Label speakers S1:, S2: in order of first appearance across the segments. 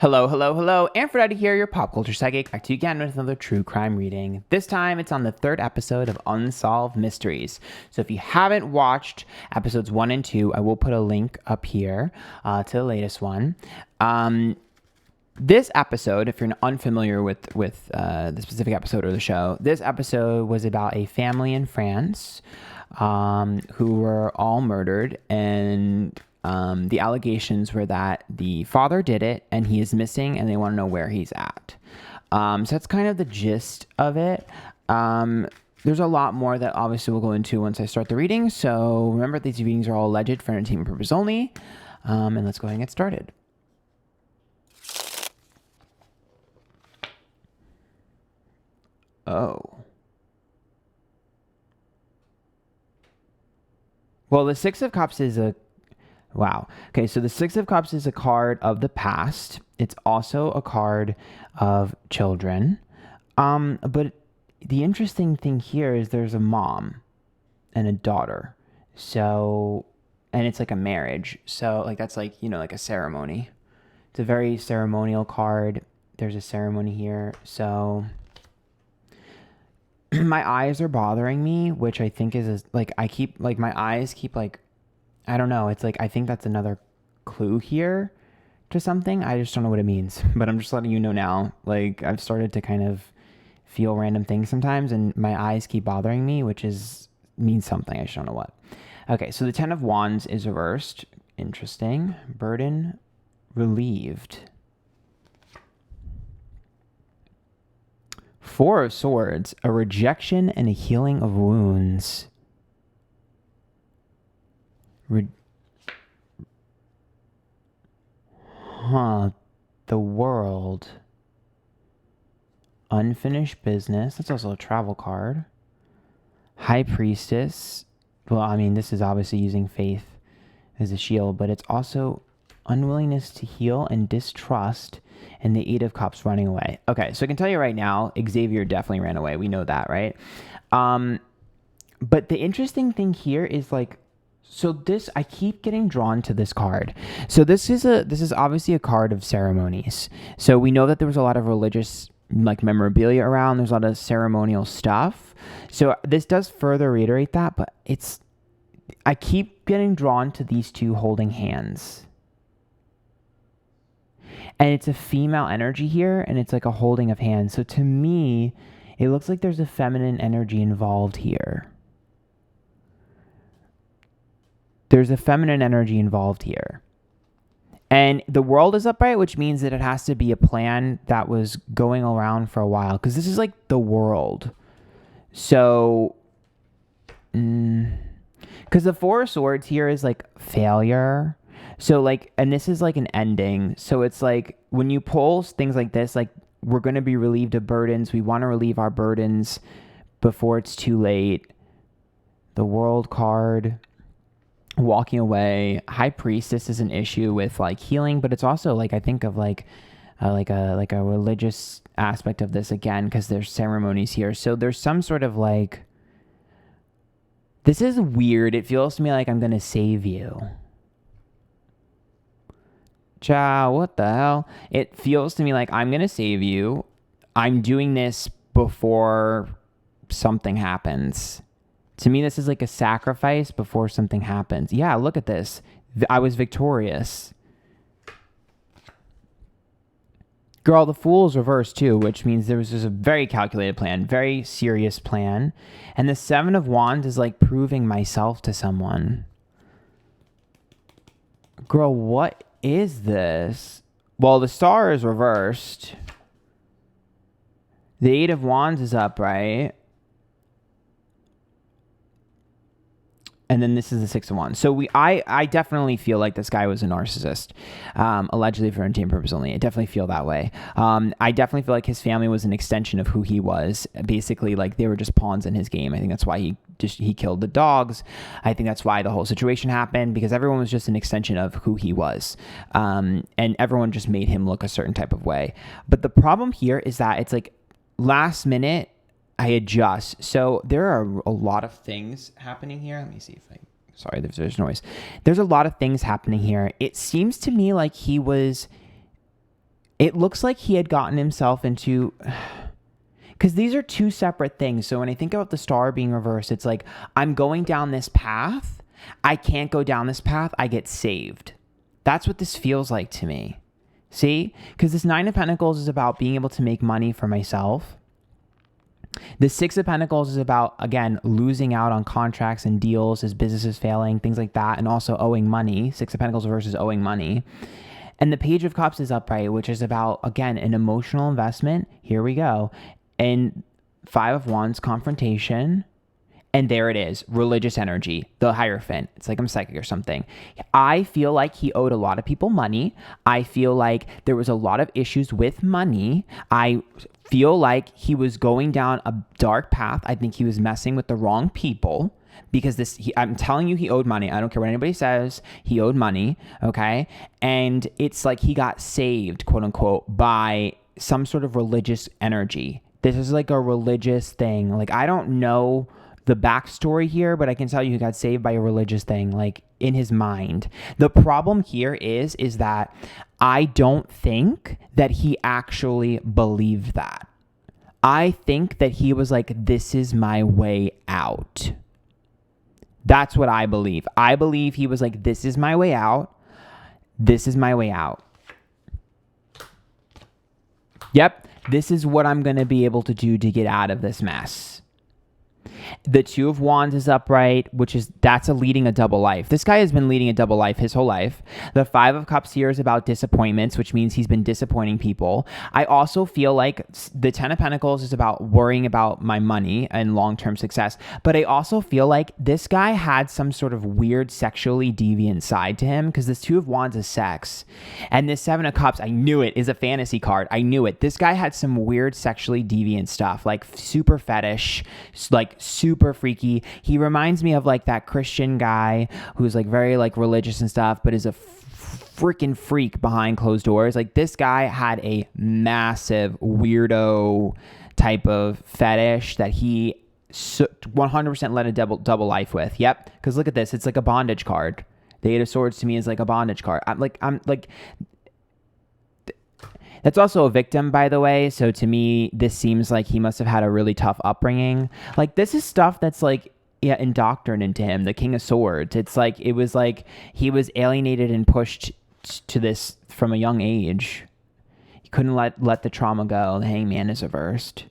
S1: Hello, hello, hello. Aphrodite here, your pop culture psychic, back to you again with another true crime reading. This time it's on the third episode of Unsolved Mysteries. So if you haven't watched episodes 1 and 2, I will put a link up here to the latest one. This episode, if you're unfamiliar with the specific episode or the show, this episode was about a family in France who were all murdered, and the allegations were that the father did it and he is missing and they want to know where he's at. So that's kind of the gist of it. There's a lot more that obviously we'll go into once I start the reading. So remember, these readings are all alleged for entertainment purpose only. And let's go ahead and get started. Oh. Well, the Six of Cups is a... Wow. Okay, so the Six of Cups is a card of the past. It's also a card of children. But the interesting thing here is there's a mom and a daughter. So, and it's like a marriage. So, like, that's like, like a ceremony. It's a very ceremonial card. There's a ceremony here. So, my eyes are bothering me, which I think is, my eyes keep, I don't know. It's like, I think that's another clue here to something. I just don't know what it means, but I'm just letting you know now. Like, I've started to kind of feel random things sometimes, and my eyes keep bothering me, which means something. I just don't know what. Okay, so the Ten of Wands is reversed. Interesting. Burden relieved. Four of Swords, a rejection and a healing of wounds. The World. Unfinished business. That's also a travel card. High Priestess. Well, I mean, this is obviously using faith as a shield, but it's also unwillingness to heal and distrust, and the Eight of Cups running away. Okay, so I can tell you right now, Xavier definitely ran away. We know that, right? But the interesting thing here is I keep getting drawn to this card. So this is obviously a card of ceremonies. So we know that there was a lot of religious memorabilia around. There's a lot of ceremonial stuff. So this does further reiterate that, but I keep getting drawn to these two holding hands. And it's a female energy here, and it's like a holding of hands. So to me, it looks like there's a feminine energy involved here. There's a feminine energy involved here. And the World is upright, which means that it has to be a plan that was going around for a while. Because this is like the World. So, because the Four of Swords here is like failure. So and this is like an ending. So it's like when you pull things like this, we're going to be relieved of burdens. We want to relieve our burdens before it's too late. The World card. Walking away. High Priestess is an issue with healing, but it's also I think of a religious aspect of this again, because there's ceremonies here. So there's some sort of this is weird. It feels to me like I'm gonna save you. Ciao, what the hell? It feels to me like I'm gonna save you. I'm doing this before something happens. To me, this is like a sacrifice before something happens. Yeah, look at this. I was victorious. Girl, the Fool is reversed too, which means there was just a very calculated plan, very serious plan. And the Seven of Wands is like proving myself to someone. Girl, what is this? Well, the Star is reversed. The Eight of Wands is upright. And then this is the Six of Wands. So I definitely feel like this guy was a narcissist, allegedly for entertainment purpose only. I definitely feel that way. I definitely feel like his family was an extension of who he was. Basically, they were just pawns in his game. I think that's why he killed the dogs. I think that's why the whole situation happened, because everyone was just an extension of who he was. And everyone just made him look a certain type of way. But the problem here is that it's last minute, I adjust. So there are a lot of things happening here. Let me see if sorry, there's noise. There's a lot of things happening here. It seems to me like he was It looks like he had gotten himself into, because these are two separate things. So when I think about the star being reversed, it's like, I'm going down this path. I can't go down this path. I get saved. That's what this feels like to me. See? Because this Nine of Pentacles is about being able to make money for myself. The Six of Pentacles is about, again, losing out on contracts and deals, his business is failing, things like that, and also owing money. Six of Pentacles versus owing money. And the Page of Cups is upright, which is about, again, an emotional investment. Here we go. And Five of Wands, confrontation. And there it is, religious energy, the Hierophant. It's like I'm psychic or something. I feel like he owed a lot of people money. I feel like there was a lot of issues with money. I feel like he was going down a dark path. I think he was messing with the wrong people. Because I'm telling you, he owed money. I don't care what anybody says. He owed money, okay? And it's like he got saved, quote unquote, by some sort of religious energy. This is like a religious thing. Like, I don't know the backstory here, but I can tell you he got saved by a religious thing, like in his mind. The problem here is that I don't think that he actually believed that. I think that he was like, this is my way out. That's what I believe. I believe he was like, this is my way out. This is my way out. Yep, this is what I'm going to be able to do to get out of this mess. The Two of Wands is upright, that's leading a double life. This guy has been leading a double life his whole life. The Five of Cups here is about disappointments, which means he's been disappointing people. I also feel like the Ten of Pentacles is about worrying about my money and long-term success. But I also feel like this guy had some sort of weird sexually deviant side to him, because this Two of Wands is sex. And this Seven of Cups, I knew it, is a fantasy card. I knew it. This guy had some weird sexually deviant stuff, like super fetish, like super freaky. He reminds me of like that Christian guy who's like very like religious and stuff, but is a freaking freak behind closed doors. Like, this guy had a massive weirdo type of fetish that he 100% led a double life with. Yep. Because look at this. It's like a bondage card. The Eight of Swords to me is like a bondage card. I'm like, that's also a victim, by the way. So to me, this seems like he must have had a really tough upbringing. Like, this is stuff that's like, yeah, indoctrinated into him. The King of Swords. It's like, it was like he was alienated and pushed to this from a young age. He couldn't let the trauma go. The Hangman is reversed.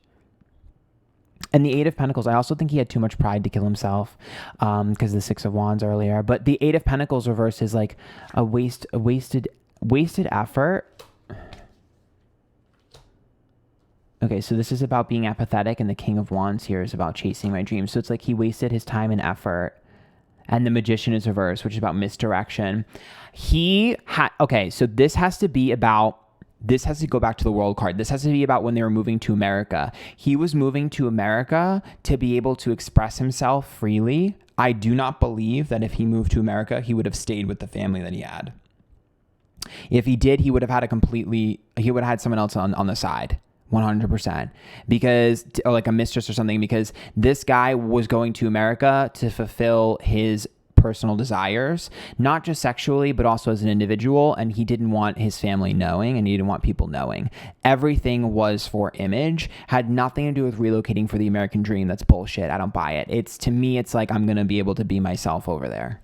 S1: And the Eight of Pentacles, I also think he had too much pride to kill himself, because the Six of Wands earlier. But the Eight of Pentacles reversed is like a wasted effort. Okay, so this is about being apathetic, and the King of Wands here is about chasing my dreams. So it's like he wasted his time and effort. And the Magician is reversed, which is about misdirection. Okay, so this has to go back to the World card. This has to be about when they were moving to America. He was moving to America to be able to express himself freely. I do not believe that if he moved to America, he would have stayed with the family that he had. If he did, he would have had someone else on the side. 100%, or like a mistress or something, because this guy was going to America to fulfill his personal desires, not just sexually, but also as an individual. And he didn't want his family knowing, and he didn't want people knowing. Everything was for image, had nothing to do with relocating for the American dream. That's bullshit. I don't buy it. To me, it's like, I'm going to be able to be myself over there.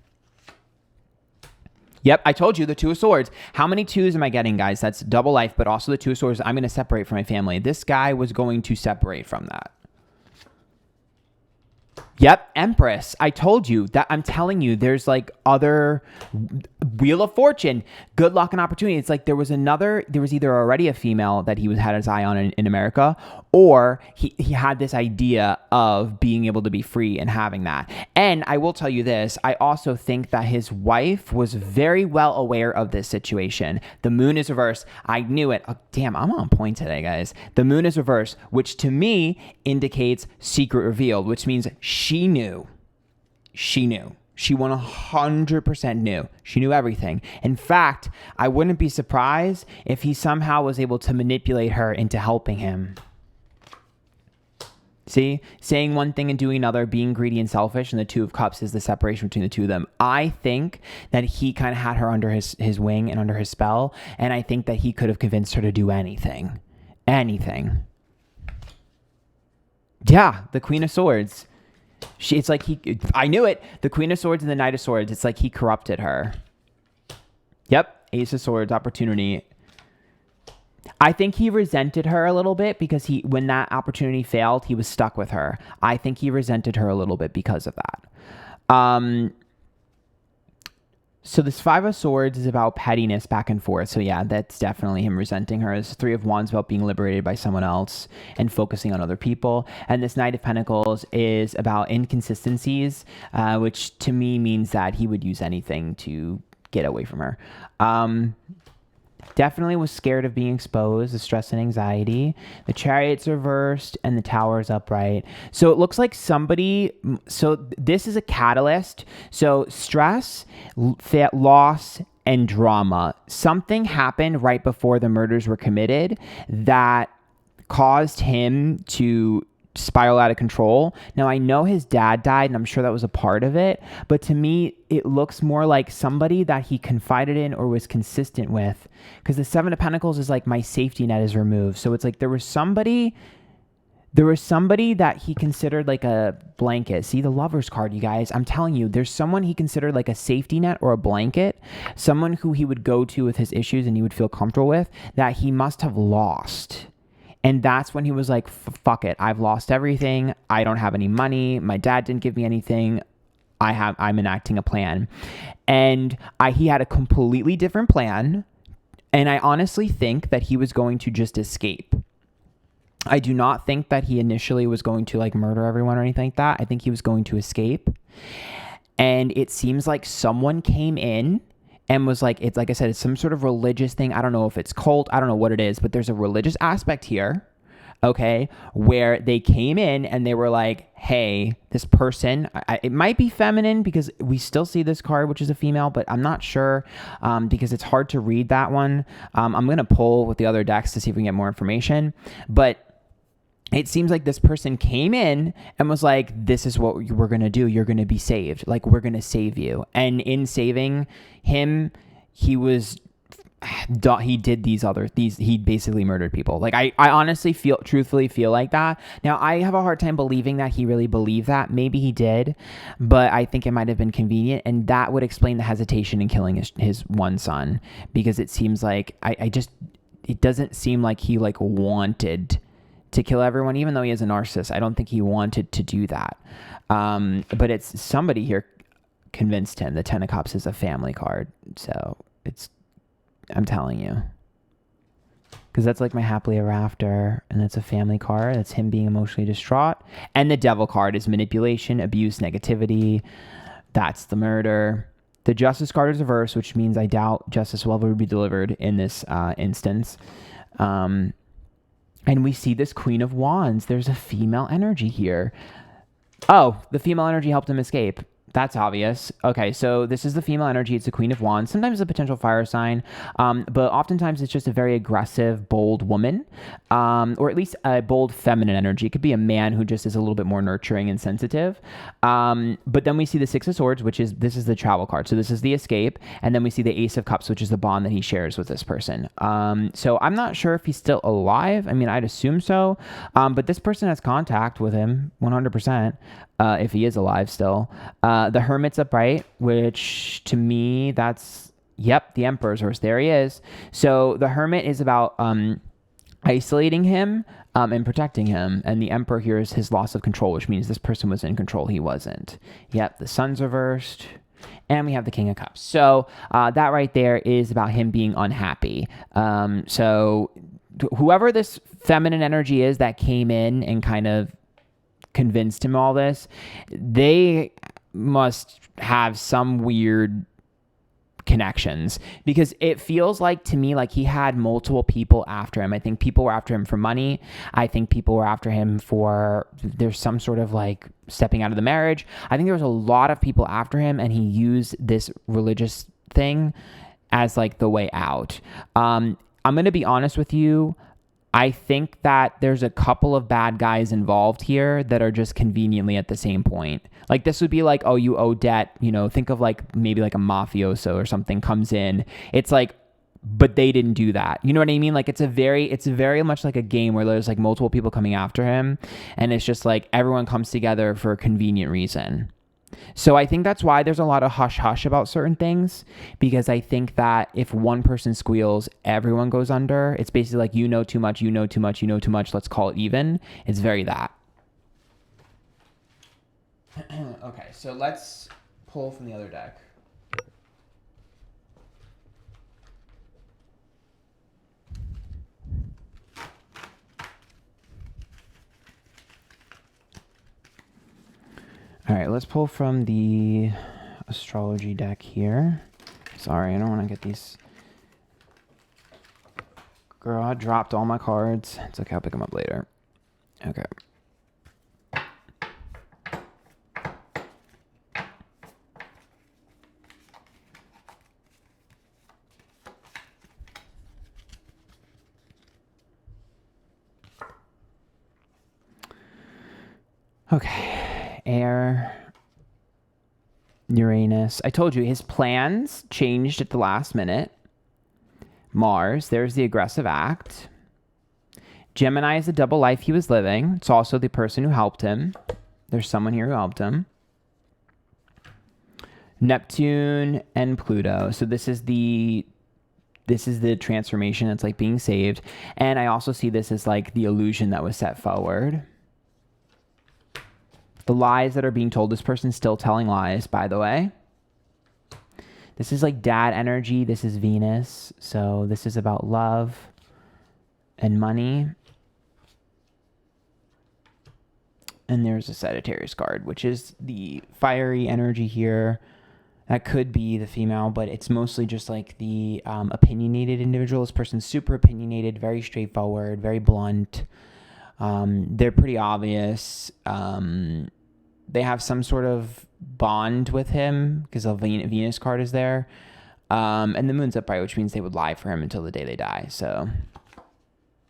S1: Yep, I told you, the Two of Swords. How many twos am I getting, guys? That's double life, but also the Two of Swords. I'm going to separate from my family. This guy was going to separate from that. Yep, Empress. I told you that. I'm telling you, there's like other Wheel of Fortune, good luck and opportunity. It's like there was either already a female that he had his eye on in America, or he had this idea of being able to be free and having that. And I will tell you this, I also think that his wife was very well aware of this situation. The Moon is reversed. I knew it. Oh, damn, I'm on point today, guys. The Moon is reversed, which to me indicates secret revealed, which means she knew. She 100% knew. She knew everything. In fact, I wouldn't be surprised if he somehow was able to manipulate her into helping him. See, saying one thing and doing another, being greedy and selfish, and the Two of Cups is the separation between the two of them. I think that he kind of had her under his wing and under his spell, and I think that he could have convinced her to do anything. Anything. Yeah, the Queen of Swords. It's like I knew it. The Queen of Swords and the Knight of Swords. It's like he corrupted her. Yep, Ace of Swords, opportunity. I think he resented her a little bit because when that opportunity failed, he was stuck with her. I think he resented her a little bit because of that. So this Five of Swords is about pettiness back and forth. So yeah, that's definitely him resenting her. This Three of Wands about being liberated by someone else and focusing on other people. And this Knight of Pentacles is about inconsistencies, which to me means that he would use anything to get away from her. Definitely was scared of being exposed, the stress and anxiety. The Chariot's reversed and the Tower's upright. So it looks like somebody, so this is a catalyst. So stress, loss, and drama. Something happened right before the murders were committed that caused him to spiral out of control. Now, I know his dad died, and I'm sure that was a part of it, but to me, it looks more like somebody that he confided in or was consistent with, because the Seven of Pentacles is like my safety net is removed. So it's like there was somebody that he considered like a blanket. See the Lover's card, you guys. I'm telling you, there's someone he considered like a safety net or a blanket, someone who he would go to with his issues and he would feel comfortable with, that he must have lost. And that's when he was like, fuck it. I've lost everything. I don't have any money. My dad didn't give me anything. I'm enacting a plan. And he had a completely different plan. And I honestly think that he was going to just escape. I do not think that he initially was going to like murder everyone or anything like that. I think he was going to escape. And it seems like someone came in and was like, it's like I said, it's some sort of religious thing. I don't know if it's cult. I don't know what it is, but there's a religious aspect here, okay, where they came in and they were like, hey, this person, it might be feminine because we still see this card, which is a female, but I'm not sure because it's hard to read that one. I'm going to pull with the other decks to see if we can get more information, but it seems like this person came in and was like, this is what we're going to do. You're going to be saved. Like, we're going to save you. And in saving him, he did he basically murdered people. Like, I honestly truthfully feel like that. Now, I have a hard time believing that he really believed that. Maybe he did, but I think it might have been convenient. And that would explain the hesitation in killing his one son, because it seems like, it doesn't seem like he like wanted to kill everyone, even though he is a narcissist. I don't think he wanted to do that. But it's somebody here convinced him. The Ten of Cups is a family card. So I'm telling you. Because that's like my happily ever after. And that's a family card. That's him being emotionally distraught. And the Devil card is manipulation, abuse, negativity. That's the murder. The Justice card is reversed, which means I doubt justice will ever be delivered in this instance. And we see this Queen of Wands. There's a female energy here. Oh, the female energy helped him escape. That's obvious. Okay, so this is the female energy. It's a Queen of Wands. Sometimes a potential fire sign, but oftentimes it's just a very aggressive, bold woman, or at least a bold feminine energy. It could be a man who just is a little bit more nurturing and sensitive. But then we see the Six of Swords, this is the travel card. So this is the escape. And then we see the Ace of Cups, which is the bond that he shares with this person. So I'm not sure if he's still alive. I mean, I'd assume so. But this person has contact with him 100%. If he is alive still. The Hermit's upright, which to me, that's, yep, the Emperor's reverse. There he is. So the Hermit is about isolating him and protecting him. And the Emperor here is his loss of control, which means this person was in control. He wasn't. Yep, the Sun's reversed. And we have the King of Cups. So that right there is about him being unhappy. So whoever this feminine energy is that came in and kind of convinced him all this, they must have some weird connections, because it feels like to me like he had multiple people after him. I think people were after him for money. I think people were after him for there's some sort of like stepping out of the marriage. I think there was a lot of people after him, and he used this religious thing as like the way out. I'm going to be honest with you. I think that there's a couple of bad guys involved here that are just conveniently at the same point. Like this would be like, oh, you owe debt, think of like maybe like a mafioso or something comes in. It's like, but they didn't do that. You know what I mean? Like it's very much like a game where there's like multiple people coming after him, and it's just like everyone comes together for a convenient reason. So I think that's why there's a lot of hush hush about certain things, because I think that if one person squeals, everyone goes under. It's basically like, you know too much, you know too much, you know too much, let's call it even. It's very that. Okay, so let's pull from the other deck. All right, let's pull from the astrology deck here. Sorry, I don't want to get these. Girl, I dropped all my cards. It's okay, I'll pick them up later. Okay. Okay, air, Uranus. I told you his plans changed at the last minute. Mars, there's the aggressive act. Gemini is the double life he was living. It's also the person who helped him. There's someone here who helped him. Neptune and Pluto. So this is the transformation that's like being saved. And I also see this as like the illusion that was set forward. The lies that are being told. This person's still telling lies, by the way. This is like dad energy. This is Venus. So this is about love and money. And there's a Sagittarius card, which is the fiery energy here. That could be the female, but it's mostly just like the opinionated individual. This person's super opinionated, very straightforward, very blunt. They're pretty obvious. They have some sort of bond with him because the Venus card is there. And the moon's upright, which means they would lie for him until the day they die. So,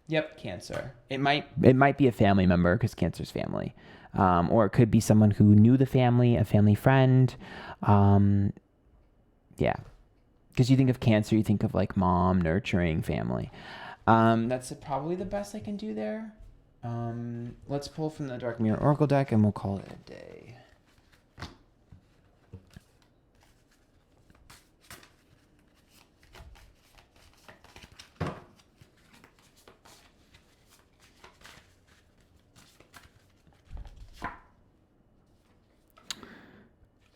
S1: yep, Cancer. It might be a family member because Cancer's family. Or it could be someone who knew the family, a family friend. Yeah. Because you think of Cancer, you think of like mom, nurturing, family. That's probably the best I can do there. Let's pull from the Dark Mirror Oracle deck and we'll call it a day.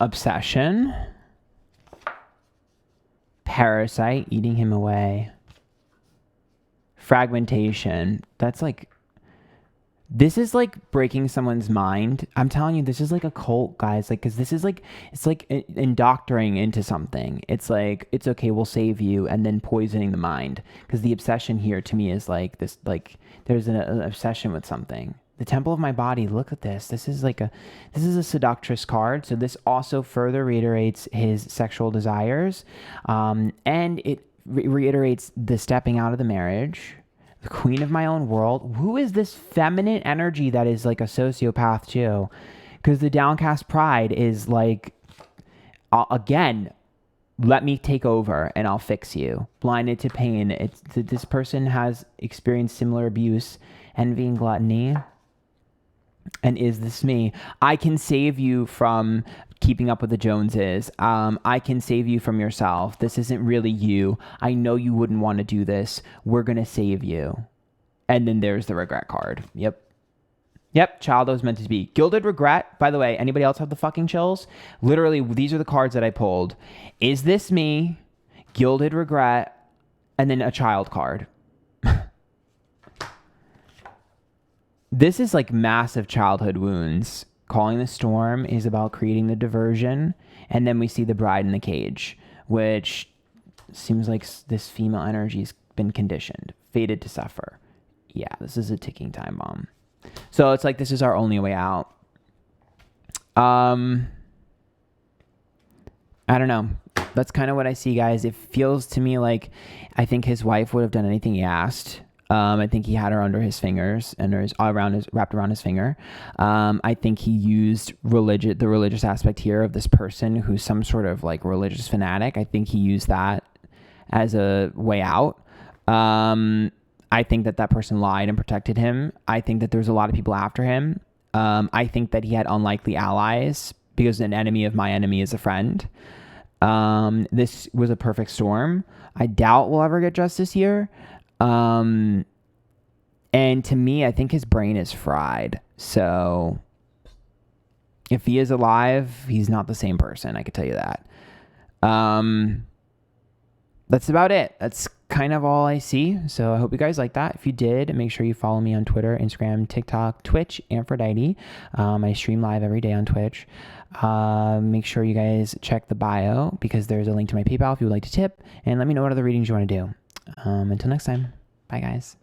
S1: Obsession. Parasite, eating him away. Fragmentation. That's like, this is like breaking someone's mind. I'm telling you, this is like a cult, guys. Like, because this is like, it's like indoctrinating into something. It's like, it's okay, we'll save you, and then poisoning the mind. Because the obsession here to me is like this, like there's an obsession with something. The temple of my body, look at this. This is a seductress card. So this also further reiterates his sexual desires. And it reiterates the stepping out of the marriage. The queen of my own world. Who is this feminine energy that is like a sociopath too? Because the downcast pride is like, again, let me take over and I'll fix you. Blinded to pain. This person has experienced similar abuse, envy, and gluttony. And is this me? I can save you from keeping up with the Joneses. I can save you from yourself. This isn't really you. I know you wouldn't want to do this. We're going to save you. And then there's the regret card. Yep, child that was meant to be. Gilded regret. By the way, anybody else have the fucking chills? Literally, these are the cards that I pulled. Is this me? Gilded regret. And then a child card. This is like massive childhood wounds. Calling the Storm is about creating the diversion. And then we see the bride in the cage, which seems like this female energy's been conditioned, fated to suffer. Yeah, this is a ticking time bomb. So it's like, this is our only way out. I don't know. That's kind of what I see, guys. It feels to me like I think his wife would have done anything he asked. I think he had her under his fingers and wrapped around his finger. I think he used the religious aspect here of this person who's some sort of like religious fanatic. I think he used that as a way out. I think that person lied and protected him. I think that there's a lot of people after him. I think that he had unlikely allies because an enemy of my enemy is a friend. This was a perfect storm. I doubt we'll ever get justice here. And to me, I think his brain is fried. So if he is alive, he's not the same person. I could tell you that. That's about it. That's kind of all I see. So I hope you guys like that. If you did, make sure you follow me on Twitter, Instagram, TikTok, Twitch, Aphrodite. I stream live every day on Twitch. Make sure you guys check the bio because there's a link to my PayPal if you would like to tip, and let me know what other readings you want to do. Until next time, bye guys.